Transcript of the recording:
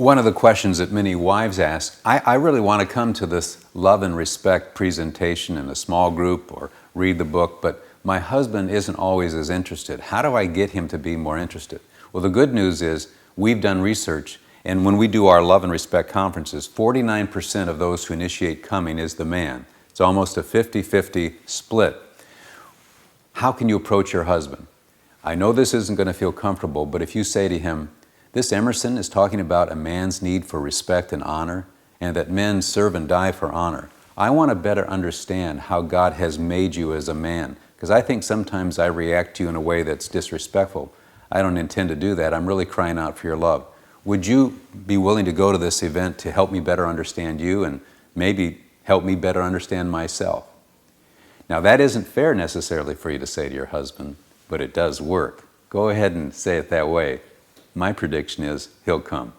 One of the questions that many wives ask, I really want to come to this love and respect presentation in a small group or read the book, but my husband isn't always as interested. How do I get him to be more interested? Well, the good news is we've done research, and when we do our love and respect conferences, 49% of those who initiate coming is the man. It's almost a 50-50 split. How can you approach your husband? I know this isn't going to feel comfortable, but if you say to him, this Emerson is talking about a man's need for respect and honor, and that men serve and die for honor. I want to better understand how God has made you as a man, because I think sometimes I react to you in a way that's disrespectful. I don't intend to do that. I'm really crying out for your love. Would you be willing to go to this event to help me better understand you and maybe help me better understand myself? Now, that isn't fair necessarily for you to say to your husband, but it does work. Go ahead and say it that way. My prediction is he'll come.